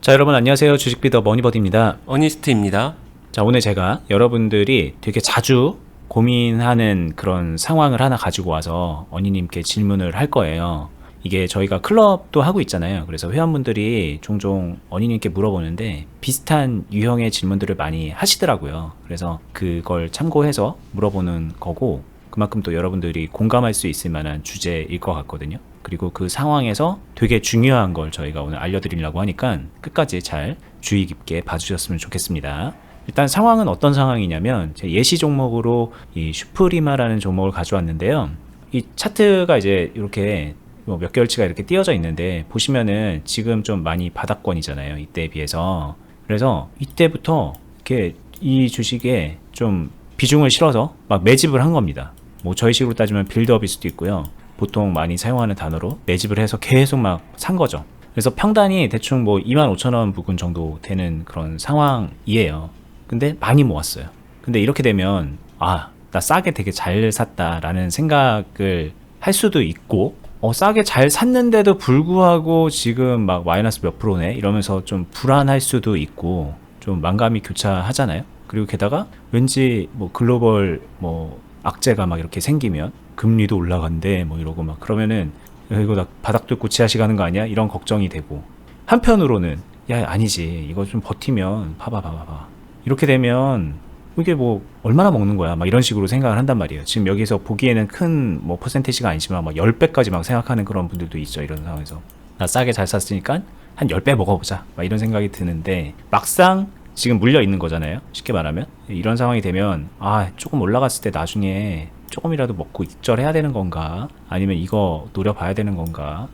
자, 여러분 안녕하세요. 주식비더 머니버디입니다. 어니스트입니다. 자, 오늘 제가 여러분들이 되게 자주 고민하는 그런 상황을 하나 가지고 와서 어니님께 질문을 할 거예요. 이게 저희가 클럽도 하고 있잖아요. 그래서 회원분들이 종종 어니님께 물어보는데 비슷한 유형의 질문들을 많이 하시더라고요. 그래서 그걸 참고해서 물어보는 거고, 그만큼 또 여러분들이 공감할 수 있을 만한 주제일 것 같거든요. 그리고 그 상황에서 되게 중요한 걸 저희가 오늘 알려드리려고 하니까 끝까지 잘 주의 깊게 봐주셨으면 좋겠습니다. 일단 상황은 어떤 상황이냐면, 제 예시 종목으로 이 슈프리마라는 종목을 가져왔는데요. 이 차트가 이제 이렇게 몇 개월치가 이렇게 띄어져 있는데, 보시면은 지금 좀 많이 바닥권이잖아요, 이때에 비해서. 그래서 이때부터 이렇게 이 주식에 좀 비중을 실어서 막 매집을 한 겁니다. 뭐 저희 식으로 따지면 빌드업일 수도 있고요. 보통 많이 사용하는 단어로 매집을 해서 계속 막 산 거죠. 그래서 평단이 대충 뭐 25,000원 부근 정도 되는 그런 상황이에요. 근데 많이 모았어요. 근데 이렇게 되면 나 싸게 되게 잘 샀다라는 생각을 할 수도 있고, 싸게 잘 샀는데도 불구하고 지금 막 마이너스 몇 프로네 이러면서 좀 불안할 수도 있고, 좀 만감이 교차하잖아요. 그리고 게다가 왠지 뭐 글로벌 뭐 악재가 막 이렇게 생기면 금리도 올라간대 뭐 이러고 막 그러면은 이거 나 바닥 뚫고 지하시 가는 거 아니야? 이런 걱정이 되고, 한편으로는 야 아니지, 이거 좀 버티면 봐봐 이렇게 되면 이게 뭐 얼마나 먹는 거야 막 이런 식으로 생각을 한단 말이에요. 지금 여기서 보기에는 큰 뭐 퍼센테이지가 아니지만 막 10배까지 막 생각하는 그런 분들도 있죠. 이런 상황에서 나 싸게 잘 샀으니까 한 10배 먹어보자 막 이런 생각이 드는데, 막상 지금 물려 있는 거잖아요. 쉽게 말하면 이런 상황이 되면 조금 올라갔을 때 나중에 조금이라도 먹고 익절해야 되는 건가, 아니면 이거 노려봐야 되는 건가,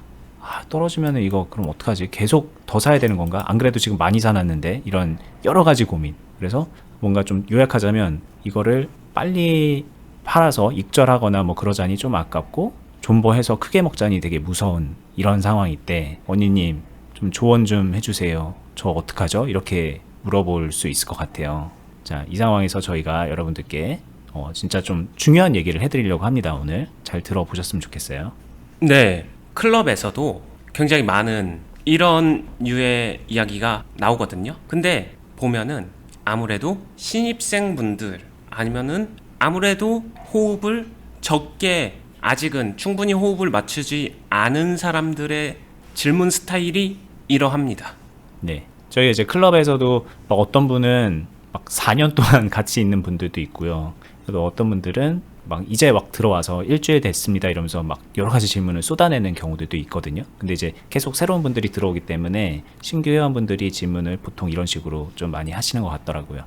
떨어지면은 이거 그럼 어떡하지, 계속 더 사야 되는 건가, 안 그래도 지금 많이 사놨는데, 이런 여러 가지 고민. 그래서 뭔가 좀 요약하자면 이거를 빨리 팔아서 익절하거나 뭐 그러자니 좀 아깝고, 존버해서 크게 먹자니 되게 무서운 이런 상황일 때 언니님 좀 조언 좀 해주세요. 저 어떡하죠? 이렇게 물어볼 수 있을 것 같아요. 자, 이 상황에서 저희가 여러분들께 진짜 좀 중요한 얘기를 해드리려고 합니다. 오늘 잘 들어보셨으면 좋겠어요. 네, 클럽에서도 굉장히 많은 이런 류의 이야기가 나오거든요. 근데 보면은 아무래도 신입생분들 아니면은 아무래도 호흡을 적게, 아직은 충분히 호흡을 맞추지 않은 사람들의 질문 스타일이 이러합니다. 네, 저희 이제 클럽에서도 막 어떤 분은 막 4년 동안 같이 있는 분들도 있고요. 그리고 어떤 분들은 막 이제 막 들어와서 일주일 됐습니다 이러면서 막 여러 가지 질문을 쏟아내는 경우들도 있거든요. 근데 이제 계속 새로운 분들이 들어오기 때문에 신규 회원분들이 질문을 보통 이런 식으로 좀 많이 하시는 것 같더라고요.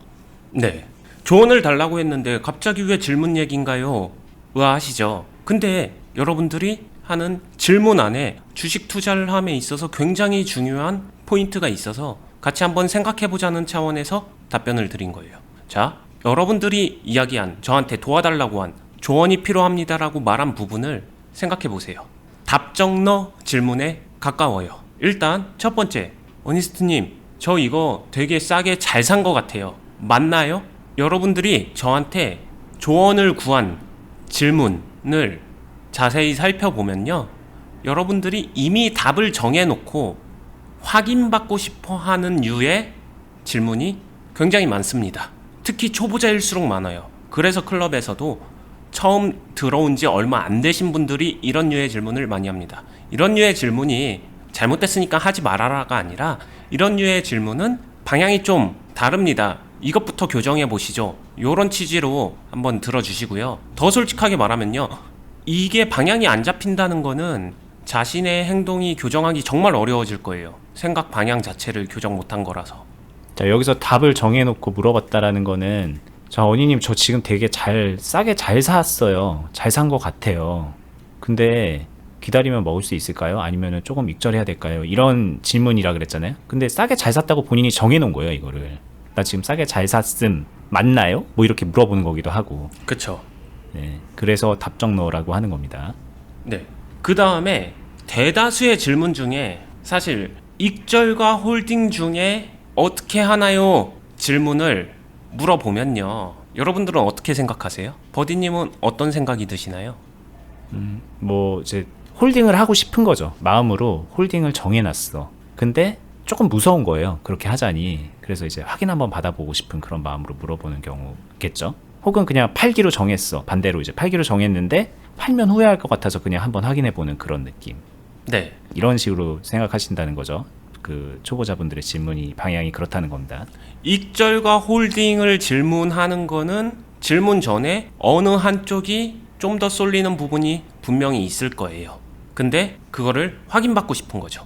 네, 조언을 달라고 했는데 갑자기 왜 질문 얘기인가요? 의아하시죠? 근데 여러분들이 하는 질문 안에 주식 투자를 함에 있어서 굉장히 중요한 포인트가 있어서 같이 한번 생각해보자는 차원에서 답변을 드린 거예요. 자, 여러분들이 이야기한, 저한테 도와달라고 한, 조언이 필요합니다라고 말한 부분을 생각해보세요. 답정너 질문에 가까워요. 일단 첫 번째, 어니스트님, 저 이거 되게 싸게 잘 산 것 같아요. 맞나요? 여러분들이 저한테 조언을 구한 질문을 자세히 살펴보면요, 여러분들이 이미 답을 정해놓고 확인받고 싶어 하는 류의 질문이 굉장히 많습니다. 특히 초보자일수록 많아요. 그래서 클럽에서도 처음 들어온 지 얼마 안 되신 분들이 이런 류의 질문을 많이 합니다. 이런 류의 질문이 잘못됐으니까 하지 말아라가 아니라, 이런 류의 질문은 방향이 좀 다릅니다. 이것부터 교정해 보시죠. 요런 취지로 한번 들어주시고요. 더 솔직하게 말하면요, 이게 방향이 안 잡힌다는 거는 자신의 행동이 교정하기 정말 어려워질 거예요. 생각 방향 자체를 교정 못한 거라서. 자, 여기서 답을 정해놓고 물어봤다라는 거는, 자, 언니님 저 지금 되게 싸게 잘 샀어요. 잘 산 것 같아요. 근데 기다리면 먹을 수 있을까요? 아니면 조금 익절해야 될까요? 이런 질문이라 그랬잖아요. 근데 싸게 잘 샀다고 본인이 정해놓은 거예요, 이거를. 나 지금 싸게 잘 샀음 맞나요? 뭐 이렇게 물어보는 거기도 하고. 그쵸. 네, 그래서 답정너라고 하는 겁니다. 네. 그 다음에 대다수의 질문 중에 사실 익절과 홀딩 중에 어떻게 하나요? 질문을 물어보면요, 여러분들은 어떻게 생각하세요? 버디님은 어떤 생각이 드시나요? 뭐 이제 홀딩을 하고 싶은 거죠. 마음으로 홀딩을 정해놨어. 근데 조금 무서운 거예요. 그렇게 하자니. 그래서 이제 확인 한번 받아보고 싶은 그런 마음으로 물어보는 경우겠죠. 혹은 그냥 팔기로 정했어. 반대로 이제 팔기로 정했는데 팔면 후회할 것 같아서 그냥 한번 확인해보는 그런 느낌. 네. 이런 식으로 생각하신다는 거죠. 그 초보자분들의 질문이 방향이 그렇다는 겁니다. 익절과 홀딩을 질문하는 거는 질문 전에 어느 한쪽이 좀 더 쏠리는 부분이 분명히 있을 거예요. 근데 그거를 확인받고 싶은 거죠.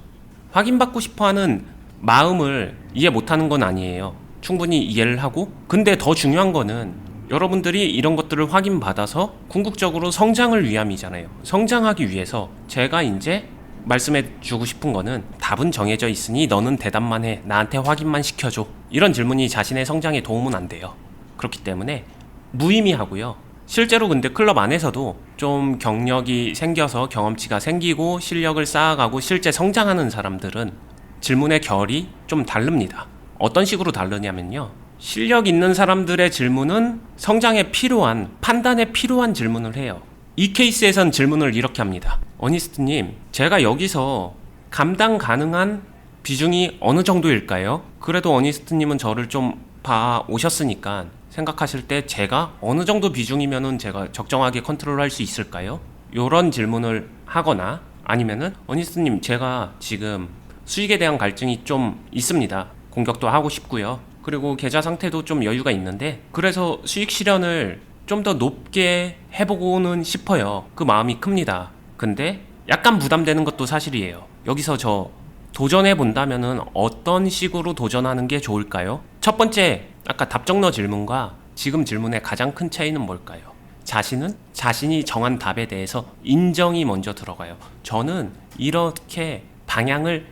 확인받고 싶어 하는 마음을 이해 못하는 건 아니에요. 충분히 이해를 하고, 근데 더 중요한 거는 여러분들이 이런 것들을 확인받아서 궁극적으로 성장을 위함이잖아요. 성장하기 위해서 제가 이제 말씀해 주고 싶은 거는 답은 정해져 있으니 너는 대답만 해. 나한테 확인만 시켜줘. 이런 질문이 자신의 성장에 도움은 안 돼요. 그렇기 때문에 무의미하고요. 실제로 근데 클럽 안에서도 좀 경력이 생겨서 경험치가 생기고 실력을 쌓아가고 실제 성장하는 사람들은 질문의 결이 좀 다릅니다. 어떤 식으로 다르냐면요. 실력 있는 사람들의 질문은 성장에 필요한, 판단에 필요한 질문을 해요. 이 케이스에선 질문을 이렇게 합니다. 어니스트님, 제가 여기서 감당 가능한 비중이 어느 정도일까요? 그래도 어니스트님은 저를 좀 봐 오셨으니까 생각하실 때 제가 어느 정도 비중이면은 제가 적정하게 컨트롤할 수 있을까요? 요런 질문을 하거나 아니면은 어니스트님, 제가 지금 수익에 대한 갈증이 좀 있습니다. 공격도 하고 싶고요. 그리고 계좌 상태도 좀 여유가 있는데 그래서 수익 실현을 좀 더 높게 해보고는 싶어요. 그 마음이 큽니다. 근데 약간 부담되는 것도 사실이에요. 여기서 저 도전해 본다면은 어떤 식으로 도전하는 게 좋을까요? 첫 번째, 아까 답정너 질문과 지금 질문의 가장 큰 차이는 뭘까요? 자신은 자신이 정한 답에 대해서 인정이 먼저 들어가요. 저는 이렇게 방향을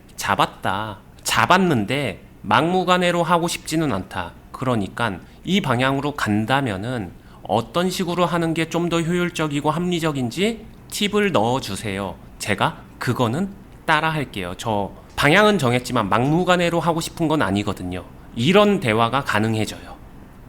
잡았는데 막무가내로 하고 싶지는 않다. 그러니까 이 방향으로 간다면은 어떤 식으로 하는 게 좀 더 효율적이고 합리적인지 팁을 넣어주세요. 제가 그거는 따라 할게요. 저 방향은 정했지만 막무가내로 하고 싶은 건 아니거든요. 이런 대화가 가능해져요.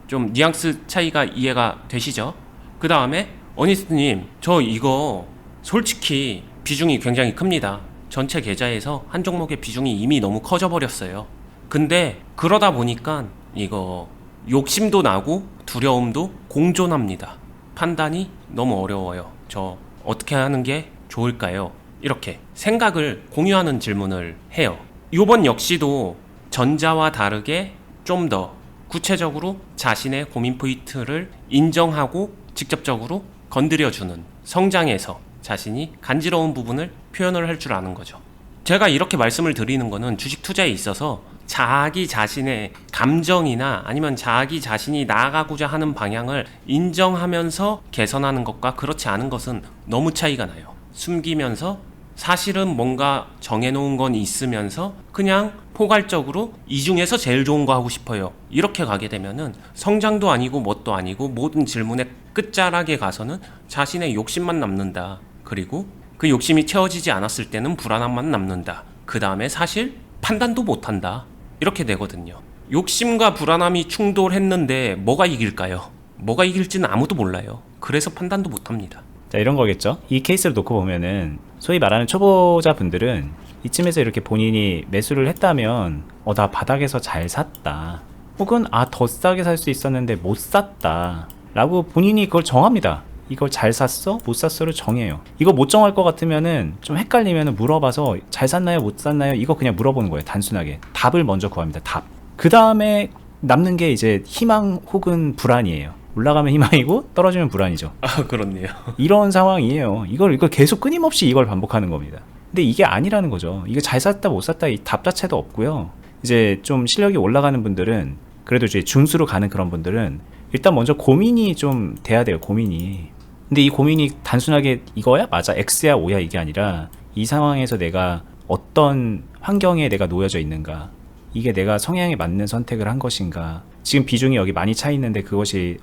좀 뉘앙스 차이가 이해가 되시죠? 그 다음에 어니스트님, 저 이거 솔직히 비중이 굉장히 큽니다. 전체 계좌에서 한 종목의 비중이 이미 너무 커져 버렸어요. 근데 그러다 보니까 이거 욕심도 나고 두려움도 공존합니다. 판단이 너무 어려워요. 저 어떻게 하는 게 좋을까요? 이렇게 생각을 공유하는 질문을 해요. 요번 역시도 전자와 다르게 좀 더 구체적으로 자신의 고민 포인트를 인정하고 직접적으로 건드려주는, 성장에서 자신이 간지러운 부분을 표현을 할 줄 아는 거죠. 제가 이렇게 말씀을 드리는 거는 주식 투자에 있어서 자기 자신의 감정이나 아니면 자기 자신이 나아가고자 하는 방향을 인정하면서 개선하는 것과 그렇지 않은 것은 너무 차이가 나요. 숨기면서 사실은 뭔가 정해놓은 건 있으면서 그냥 포괄적으로 이 중에서 제일 좋은 거 하고 싶어요. 이렇게 가게 되면은 성장도 아니고 뭣도 아니고 모든 질문의 끝자락에 가서는 자신의 욕심만 남는다. 그리고 그 욕심이 채워지지 않았을 때는 불안함만 남는다. 그 다음에 사실 판단도 못한다. 이렇게 되거든요. 욕심과 불안함이 충돌했는데 뭐가 이길까요? 뭐가 이길지는 아무도 몰라요. 그래서 판단도 못합니다. 자, 이런 거겠죠. 이 케이스를 놓고 보면은 소위 말하는 초보자분들은 이쯤에서 이렇게 본인이 매수를 했다면 나 바닥에서 잘 샀다. 혹은 더 싸게 살 수 있었는데 못 샀다. 라고 본인이 그걸 정합니다. 이걸 잘 샀어? 못 샀어를 정해요. 이거 못 정할 것 같으면은 좀 헷갈리면은 물어봐서 잘 샀나요? 못 샀나요? 이거 그냥 물어보는 거예요. 단순하게. 답을 먼저 구합니다. 답. 그 다음에 남는 게 이제 희망 혹은 불안이에요. 올라가면 희망이고 떨어지면 불안이죠. 그렇네요. 이런 상황이에요. 이걸 계속 끊임없이 이걸 반복하는 겁니다. 근데 이게 아니라는 거죠. 이거 잘 샀다 못 샀다 이 답 자체도 없고요. 이제 좀 실력이 올라가는 분들은, 그래도 이제 준수로 가는 그런 분들은 일단 먼저 고민이 좀 돼야 돼요. 고민이. 근데 이 고민이 단순하게 이거야? 맞아? X야? O야? 이게 아니라 이 상황에서 내가 어떤 환경에 내가 놓여져 있는가, 이게 내가 성향에 맞는 선택을 한 것인가, 지금 비중이 여기 많이 차 있는데 그것이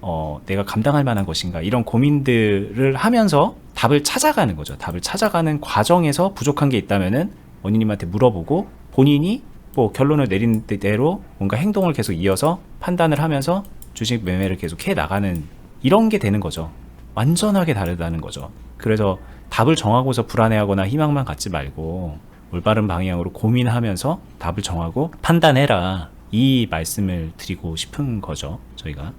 내가 감당할 만한 것인가, 이런 고민들을 하면서 답을 찾아가는 거죠. 답을 찾아가는 과정에서 부족한 게 있다면은 원희님한테 물어보고 본인이 뭐 결론을 내린 대로 뭔가 행동을 계속 이어서 판단을 하면서 주식 매매를 계속 해 나가는, 이런 게 되는 거죠. 완전하게 다르다는 거죠. 그래서 답을 정하고서 불안해하거나 희망만 갖지 말고 올바른 방향으로 고민하면서 답을 정하고 판단해라. 이 말씀을 드리고 싶은 거죠, 저희가.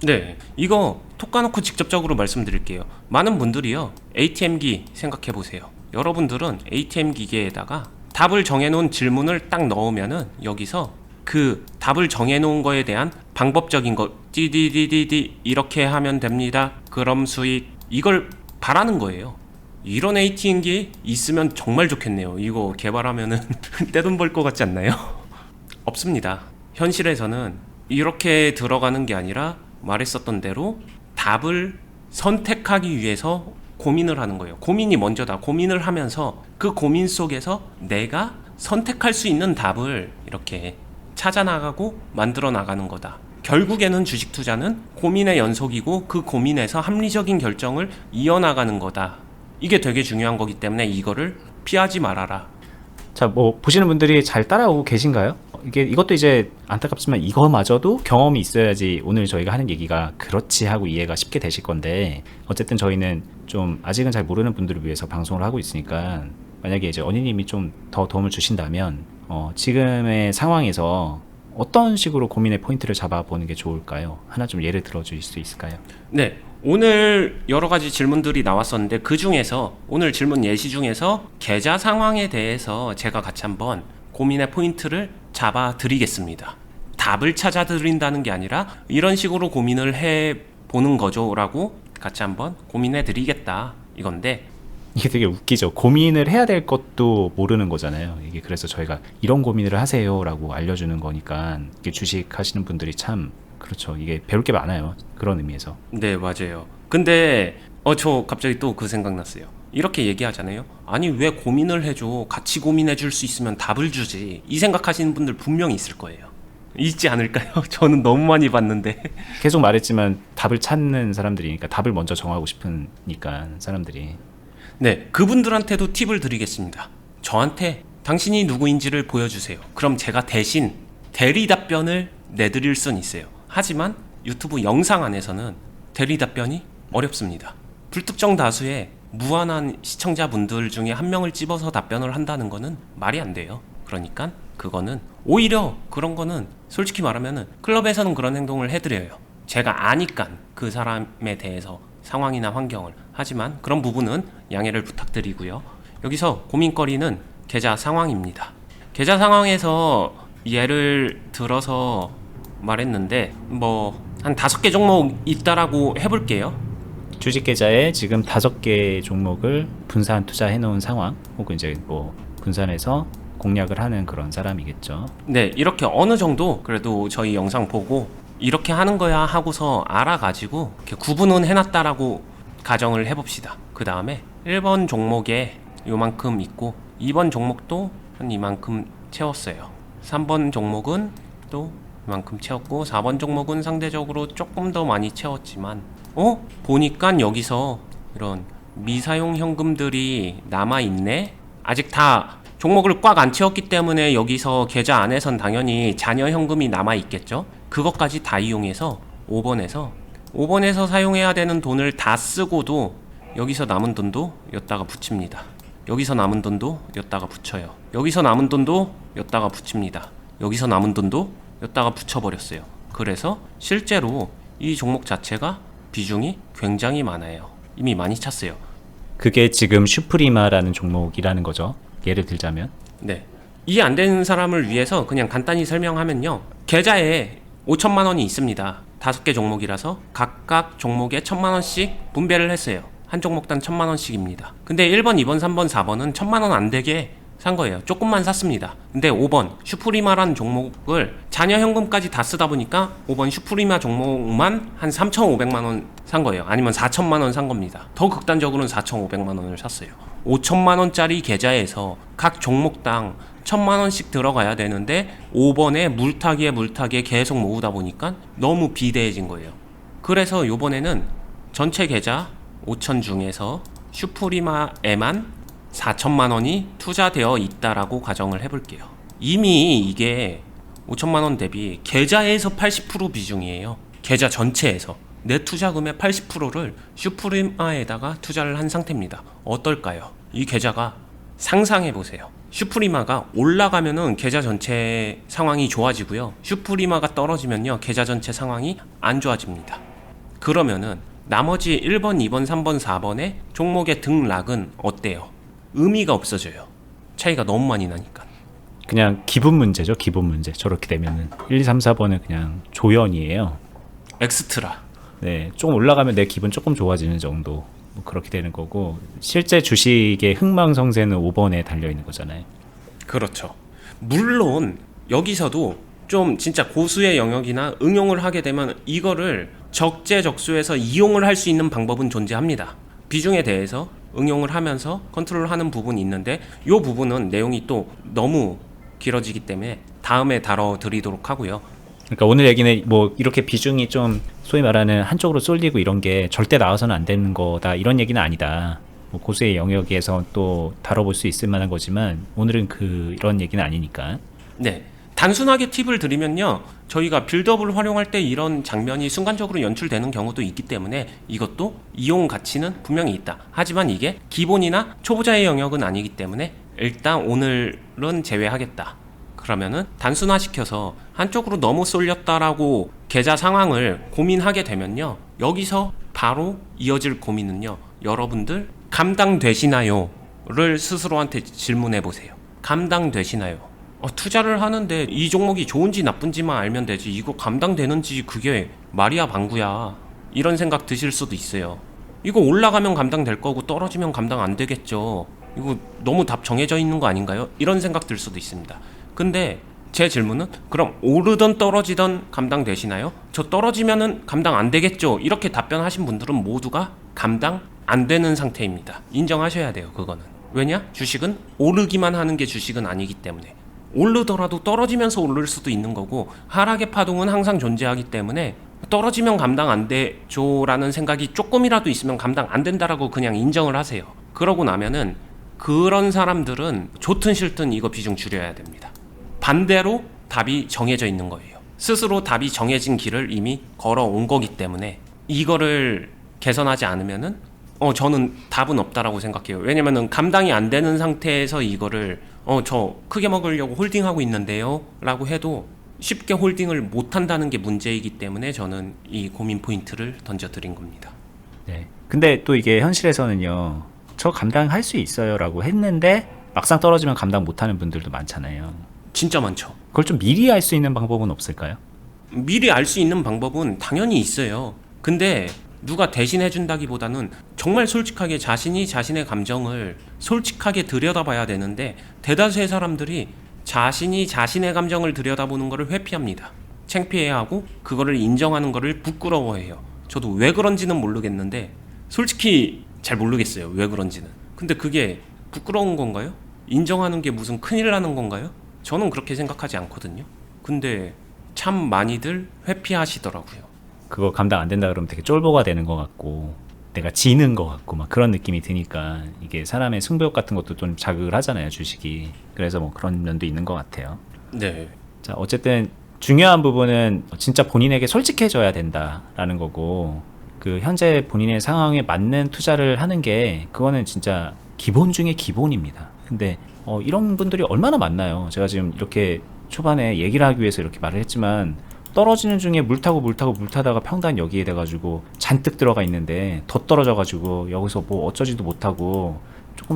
네, 이거 톡 까놓고 직접적으로 말씀드릴게요. 많은 분들이요, ATM기 생각해 보세요. 여러분들은 ATM 기계에다가 답을 정해놓은 질문을 딱 넣으면은 여기서 그 답을 정해놓은 거에 대한 방법적인 거 띠디디디디 이렇게 하면 됩니다. 그럼 수익 이걸 바라는 거예요. 이런 ATM기 있으면 정말 좋겠네요. 이거 개발하면은 떼돈 벌 것 같지 않나요? 없습니다. 현실에서는 이렇게 들어가는 게 아니라 말했었던 대로 답을 선택하기 위해서 고민을 하는 거예요. 고민이 먼저다. 고민을 하면서 그 고민 속에서 내가 선택할 수 있는 답을 이렇게 찾아 나가고 만들어 나가는 거다. 결국에는 주식 투자는 고민의 연속이고 그 고민에서 합리적인 결정을 이어나가는 거다. 이게 되게 중요한 거기 때문에 이거를 피하지 말아라. 자, 뭐 보시는 분들이 잘 따라오고 계신가요? 이것도 이제 안타깝지만 이거마저도 경험이 있어야지 오늘 저희가 하는 얘기가 그렇지 하고 이해가 쉽게 되실 건데, 어쨌든 저희는 좀 아직은 잘 모르는 분들을 위해서 방송을 하고 있으니까, 만약에 이제 언니님이 좀 더 도움을 주신다면 지금의 상황에서 어떤 식으로 고민의 포인트를 잡아보는 게 좋을까요? 하나 좀 예를 들어 주실 수 있을까요? 네, 오늘 여러 가지 질문들이 나왔었는데 그 중에서 오늘 질문 예시 중에서 계좌 상황에 대해서 제가 같이 한번 고민의 포인트를 잡아 드리겠습니다. 답을 찾아 드린다는 게 아니라 이런 식으로 고민을 해 보는 거죠 라고 같이 한번 고민해 드리겠다 이건데, 이게 되게 웃기죠. 고민을 해야 될 것도 모르는 거잖아요. 이게 그래서 저희가 이런 고민을 하세요라고 알려주는 거니까, 이게 주식 하시는 분들이 참 그렇죠. 이게 배울 게 많아요. 그런 의미에서. 네 맞아요. 근데 저 갑자기 또 그 생각났어요. 이렇게 얘기하잖아요. 아니 왜 고민을 해줘, 같이 고민해 줄 수 있으면 답을 주지, 이 생각하시는 분들 분명히 있을 거예요. 있지 않을까요? 저는 너무 많이 봤는데. 계속 말했지만 답을 찾는 사람들이니까, 답을 먼저 정하고 싶으니까 사람들이. 네, 그분들한테도 팁을 드리겠습니다. 저한테 당신이 누구인지를 보여주세요. 그럼 제가 대신 대리 답변을 내드릴 수는 있어요. 하지만 유튜브 영상 안에서는 대리 답변이 어렵습니다. 불특정 다수의 무한한 시청자분들 중에 한 명을 집어서 답변을 한다는 거는 말이 안 돼요. 그러니까 그거는 오히려 그런 거는 솔직히 말하면은 클럽에서는 그런 행동을 해드려요. 제가 아니까 그 사람에 대해서 상황이나 환경을. 하지만 그런 부분은 양해를 부탁드리고요. 여기서 고민거리는 계좌 상황입니다. 계좌 상황에서 예를 들어서 말했는데 한 5개 종목 있다라고 해볼게요. 주식 계좌에 지금 5개 종목을 분산 투자해 놓은 상황, 혹은 이제 뭐 분산해서 공략을 하는 그런 사람이겠죠. 네, 이렇게 어느 정도 그래도 저희 영상 보고 이렇게 하는 거야 하고서 알아가지고 이렇게 구분은 해놨다라고 가정을 해봅시다. 그 다음에 1번 종목에 요만큼 있고 2번 종목도 한 이만큼 채웠어요. 3번 종목은 또 이만큼 채웠고 4번 종목은 상대적으로 조금 더 많이 채웠지만 보니까 여기서 이런 미사용 현금들이 남아있네. 아직 다 종목을 꽉 안 채웠기 때문에 여기서 계좌 안에선 당연히 잔여 현금이 남아있겠죠. 그것까지 다 이용해서 5번에서 사용해야 되는 돈을 다 쓰고도 여기서 남은 돈도 여기다가 붙입니다. 여기서 남은 돈도 여기다가 붙여요. 여기서 남은 돈도 여기다가 붙입니다. 여기서 남은 돈도 여기다가 붙여버렸어요. 그래서 실제로 이 종목 자체가 비중이 굉장히 많아요. 이미 많이 찼어요. 그게 지금 슈프리마라는 종목이라는 거죠. 예를 들자면. 네. 이해 안 되는 사람을 위해서 그냥 간단히 설명하면요. 계좌에 5천만 원이 있습니다. 5개 종목이라서 각각 종목에 1,000만 원씩 분배를 했어요. 한 종목당 1,000만 원씩입니다. 근데 1번, 2번, 3번, 4번은 1,000만 원 안 되게 산 거예요. 조금만 샀습니다. 근데 5번 슈프리마라는 종목을 잔여 현금까지 다 쓰다 보니까 5번 슈프리마 종목만 한 3,500만 원 산 거예요. 아니면 4천만 원 산 겁니다. 더 극단적으로는 4,500만 원을 샀어요. 5천만 원짜리 계좌에서 각 종목당 1,000만 원씩 들어가야 되는데 5번에 물타기에 계속 모으다 보니까 너무 비대해진 거예요. 그래서 요번에는 전체 계좌 5천 중에서 슈프리마에만 4천만 원이 투자되어 있다라고 가정을 해볼게요. 이미 이게 5천만 원 대비 계좌에서 80% 비중이에요. 계좌 전체에서 내 투자금의 80%를 슈프리마에다가 투자를 한 상태입니다. 어떨까요? 이 계좌가 상상해보세요. 슈프리마가 올라가면은 계좌 전체 상황이 좋아지고요. 슈프리마가 떨어지면요. 계좌 전체 상황이 안 좋아집니다. 그러면은 나머지 1번, 2번, 3번, 4번의 종목의 등락은 어때요? 의미가 없어져요. 차이가 너무 많이 나니까. 그냥 기분 문제죠. 기분 문제. 저렇게 되면은 1, 2, 3, 4번은 그냥 조연이에요. 엑스트라. 네, 조금 올라가면 내 기분 조금 좋아지는 정도. 뭐 그렇게 되는 거고, 실제 주식의 흥망성쇠는 5번에 달려 있는 거잖아요. 그렇죠. 물론 여기서도 좀 진짜 고수의 영역이나 응용을 하게 되면 이거를 적재적소에서 이용을 할 수 있는 방법은 존재합니다. 비중에 대해서 응용을 하면서 컨트롤하는 부분이 있는데 이 부분은 내용이 또 너무 길어지기 때문에 다음에 다뤄드리도록 하고요. 그러니까 오늘 얘기는 뭐 이렇게 비중이 좀 소위 말하는 한쪽으로 쏠리고 이런 게 절대 나와서는 안 되는 거다 이런 얘기는 아니다. 뭐 고수의 영역에서 또 다뤄볼 수 있을 만한 거지만 오늘은 이런 얘기는 아니니까. 네. 단순하게 팁을 드리면요. 저희가 빌드업을 활용할 때 이런 장면이 순간적으로 연출되는 경우도 있기 때문에 이것도 이용 가치는 분명히 있다. 하지만 이게 기본이나 초보자의 영역은 아니기 때문에 일단 오늘은 제외하겠다. 그러면은 단순화시켜서 한쪽으로 너무 쏠렸다라고 계좌 상황을 고민하게 되면요. 여기서 바로 이어질 고민은요. 여러분들 감당되시나요? 를 스스로한테 질문해 보세요. 감당되시나요? 투자를 하는데 이 종목이 좋은지 나쁜지만 알면 되지 이거 감당되는지 그게 말이야 방구야 이런 생각 드실 수도 있어요. 이거 올라가면 감당될 거고 떨어지면 감당 안 되겠죠. 이거 너무 답 정해져 있는 거 아닌가요? 이런 생각 들 수도 있습니다. 근데 제 질문은 그럼 오르던 떨어지던 감당되시나요? 저 떨어지면은 감당 안 되겠죠. 이렇게 답변하신 분들은 모두가 감당 안 되는 상태입니다. 인정하셔야 돼요. 그거는. 왜냐? 주식은 오르기만 하는 게 주식은 아니기 때문에. 오르더라도 떨어지면서 오를 수도 있는 거고 하락의 파동은 항상 존재하기 때문에 떨어지면 감당 안 되죠 라는 생각이 조금이라도 있으면 감당 안 된다라고 그냥 인정을 하세요. 그러고 나면은 그런 사람들은 좋든 싫든 이거 비중 줄여야 됩니다. 반대로 답이 정해져 있는 거예요. 스스로 답이 정해진 길을 이미 걸어온 거기 때문에 이거를 개선하지 않으면은 저는 답은 없다라고 생각해요. 왜냐면은 감당이 안 되는 상태에서 이거를 저 크게 먹으려고 홀딩하고 있는데요 라고 해도 쉽게 홀딩을 못 한다는 게 문제이기 때문에 저는 이 고민 포인트를 던져드린 겁니다. 네. 근데 또 이게 현실에서는요. 저 감당할 수 있어요 라고 했는데 막상 떨어지면 감당 못하는 분들도 많잖아요. 진짜 많죠. 그걸 좀 미리 알 수 있는 방법은 없을까요? 미리 알 수 있는 방법은 당연히 있어요. 근데 누가 대신해 준다기보다는 정말 솔직하게 자신이 자신의 감정을 솔직하게 들여다봐야 되는데 대다수의 사람들이 자신이 자신의 감정을 들여다보는 것을 회피합니다. 창피해하고 그거를 인정하는 것을 부끄러워해요. 저도 왜 그런지는 모르겠는데 솔직히 잘 모르겠어요. 왜 그런지는. 근데 그게 부끄러운 건가요? 인정하는 게 무슨 큰일 나는 건가요? 저는 그렇게 생각하지 않거든요. 근데 참 많이들 회피하시더라고요. 그거 감당 안 된다 그러면 되게 쫄보가 되는 것 같고 내가 지는 것 같고 막 그런 느낌이 드니까 이게 사람의 승부욕 같은 것도 좀 자극을 하잖아요, 주식이. 그래서 뭐 그런 면도 있는 것 같아요. 네. 자, 어쨌든 중요한 부분은 진짜 본인에게 솔직해져야 된다라는 거고 그 현재 본인의 상황에 맞는 투자를 하는 게 그거는 진짜 기본 중에 기본입니다. 근데 이런 분들이 얼마나 많나요? 제가 지금 이렇게 초반에 얘기를 하기 위해서 이렇게 말을 했지만 떨어지는 중에 물 타다가 평단 여기에 돼가지고 잔뜩 들어가 있는데 더 떨어져가지고 여기서 뭐 어쩌지도 못하고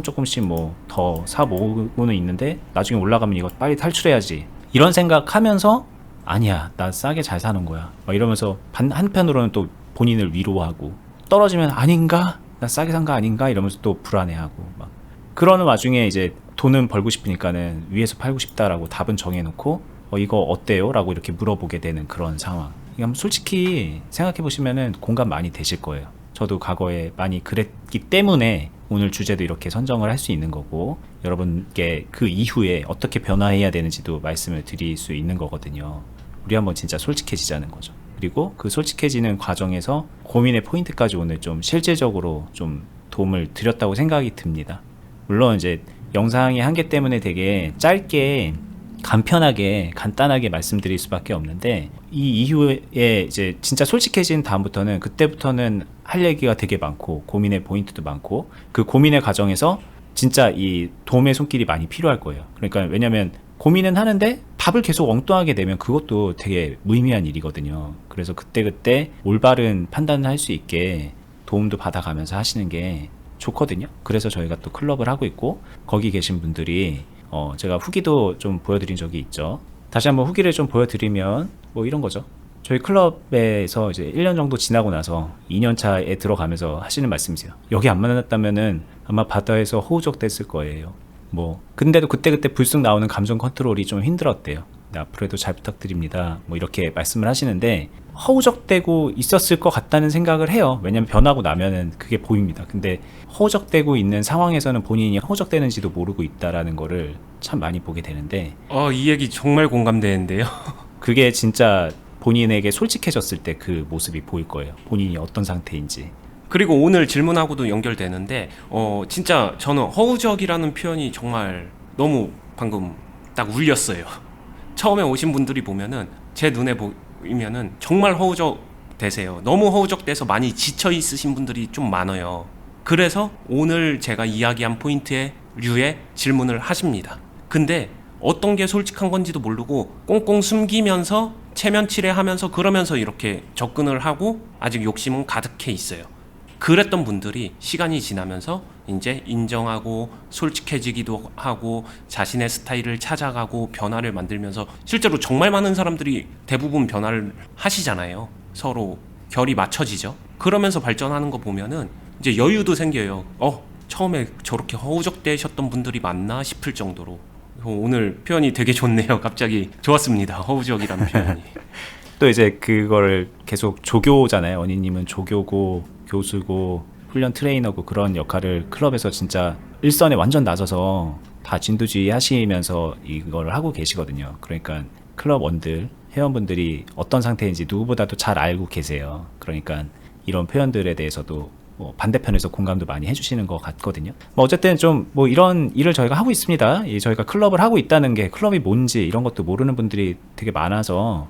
조금씩 뭐 더 사 모으고는 있는데 나중에 올라가면 이거 빨리 탈출해야지 이런 생각하면서 아니야 나 싸게 잘 사는 거야 막 이러면서 한편으로는 또 본인을 위로하고 떨어지면 아닌가? 나 싸게 산 거 아닌가? 이러면서 또 불안해하고 막 그러는 와중에 이제 돈은 벌고 싶으니까는 위에서 팔고 싶다라고 답은 정해놓고 이거 어때요? 라고 이렇게 물어보게 되는 그런 상황. 이거 솔직히 생각해보시면은 공감 많이 되실 거예요. 저도 과거에 많이 그랬기 때문에 오늘 주제도 이렇게 선정을 할 수 있는 거고 여러분께 그 이후에 어떻게 변화해야 되는지도 말씀을 드릴 수 있는 거거든요. 우리 한번 진짜 솔직해지자는 거죠. 그리고 그 솔직해지는 과정에서 고민의 포인트까지 오늘 좀 실질적으로 좀 도움을 드렸다고 생각이 듭니다. 물론 이제 영상의 한계 때문에 되게 짧게 간편하게 간단하게 말씀드릴 수밖에 없는데 이 이후에 이제 진짜 솔직해진 다음부터는 그때부터는 할 얘기가 되게 많고 고민의 포인트도 많고 그 고민의 과정에서 진짜 이 도움의 손길이 많이 필요할 거예요. 그러니까 왜냐면 고민은 하는데 답을 계속 엉뚱하게 내면 그것도 되게 무의미한 일이거든요. 그래서 그때그때 올바른 판단을 할 수 있게 도움도 받아가면서 하시는 게 좋거든요. 그래서 저희가 또 클럽을 하고 있고, 거기 계신 분들이 제가 후기도 좀 보여드린 적이 있죠. 다시 한번 후기를 좀 보여드리면 뭐 이런 거죠. 저희 클럽에서 이제 1년 정도 지나고 나서 2년 차에 들어가면서 하시는 말씀이세요. 여기 안 만났다면은 아마 바다에서 호우적 됐을 거예요. 뭐 근데도 그때그때 불쑥 나오는 감정 컨트롤이 좀 힘들었대요. 네, 앞으로도 잘 부탁드립니다. 뭐 이렇게 말씀을 하시는데, 허우적대고 있었을 것 같다는 생각을 해요. 왜냐면 변하고 나면은 그게 보입니다. 근데 허우적대고 있는 상황에서는 본인이 허우적대는지도 모르고 있다라는 거를 참 많이 보게 되는데, 이 얘기 정말 공감되는데요. 그게 진짜 본인에게 솔직해졌을 때 그 모습이 보일 거예요. 본인이 어떤 상태인지. 그리고 오늘 질문하고도 연결되는데 진짜 저는 허우적이라는 표현이 정말 너무 방금 딱 울렸어요. 처음에 오신 분들이 보면은 제 눈에 보이면은 정말 허우적 되세요. 너무 허우적 돼서 많이 지쳐 있으신 분들이 좀 많아요. 그래서 오늘 제가 이야기한 포인트에 류의 질문을 하십니다. 근데 어떤 게 솔직한 건지도 모르고 꽁꽁 숨기면서 체면치레하면서 그러면서 이렇게 접근을 하고 아직 욕심은 가득해 있어요. 그랬던 분들이 시간이 지나면서 이제 인정하고 솔직해지기도 하고 자신의 스타일을 찾아가고 변화를 만들면서 실제로 정말 많은 사람들이 대부분 변화를 하시잖아요. 서로 결이 맞춰지죠. 그러면서 발전하는 거 보면은 이제 여유도 생겨요. 처음에 저렇게 허우적대셨던 분들이 맞나 싶을 정도로. 오늘 표현이 되게 좋네요. 갑자기 좋았습니다. 허우적이라는 표현이. 또 이제 그거를 계속 조교잖아요. 원희님은 조교고 교수고 훈련 트레이너고 그런 역할을 클럽에서 진짜 일선에 완전 나서서 다 진두지휘 하시면서 이걸 하고 계시거든요. 그러니까 클럽원들, 회원분들이 어떤 상태인지 누구보다도 잘 알고 계세요. 그러니까 이런 표현들에 대해서도 뭐 반대편에서 공감도 많이 해주시는 것 같거든요. 뭐 어쨌든 좀 뭐 이런 일을 저희가 하고 있습니다. 저희가 클럽을 하고 있다는 게, 클럽이 뭔지 이런 것도 모르는 분들이 되게 많아서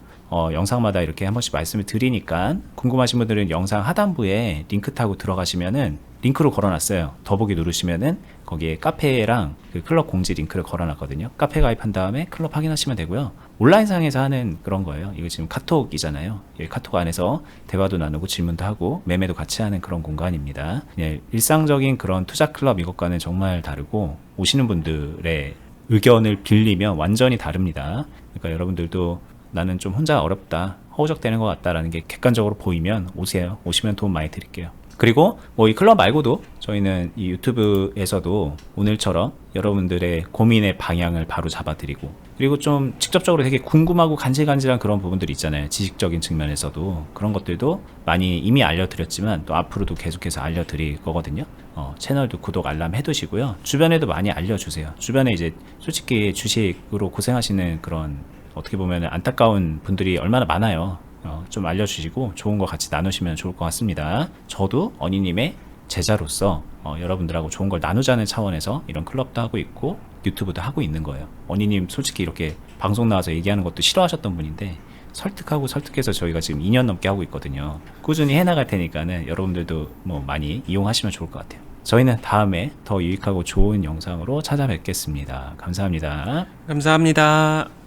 영상마다 이렇게 한 번씩 말씀을 드리니까, 궁금하신 분들은 영상 하단부에 링크 타고 들어가시면은 링크로 걸어놨어요. 더보기 누르시면은 거기에 카페랑 그 클럽 공지 링크를 걸어놨거든요. 카페 가입한 다음에 클럽 확인하시면 되고요. 온라인상에서 하는 그런 거예요. 이거 지금 카톡이잖아요. 여기 카톡 안에서 대화도 나누고 질문도 하고 매매도 같이 하는 그런 공간입니다. 그냥 일상적인 그런 투자 클럽 이것과는 정말 다르고, 오시는 분들의 의견을 빌리면 완전히 다릅니다. 그러니까 여러분들도 나는 좀 혼자 어렵다, 허우적대는 것 같다라는 게 객관적으로 보이면 오세요. 오시면 도움 많이 드릴게요. 그리고 뭐 이 클럽 말고도 저희는 이 유튜브에서도 오늘처럼 여러분들의 고민의 방향을 바로 잡아드리고, 그리고 좀 직접적으로 되게 궁금하고 간질간질한 그런 부분들이 있잖아요. 지식적인 측면에서도 그런 것들도 많이 이미 알려드렸지만 또 앞으로도 계속해서 알려드릴 거거든요. 채널도 구독 알람 해두시고요. 주변에도 많이 알려주세요. 주변에 이제 솔직히 주식으로 고생하시는 그런 어떻게 보면 안타까운 분들이 얼마나 많아요. 좀 알려주시고 좋은 거 같이 나누시면 좋을 것 같습니다. 저도 언니님의 제자로서 여러분들하고 좋은 걸 나누자는 차원에서 이런 클럽도 하고 있고 유튜브도 하고 있는 거예요. 언니님 솔직히 이렇게 방송 나와서 얘기하는 것도 싫어하셨던 분인데 설득하고 설득해서 저희가 지금 2년 넘게 하고 있거든요. 꾸준히 해나갈 테니까는 여러분들도 뭐 많이 이용하시면 좋을 것 같아요. 저희는 다음에 더 유익하고 좋은 영상으로 찾아뵙겠습니다. 감사합니다. 감사합니다.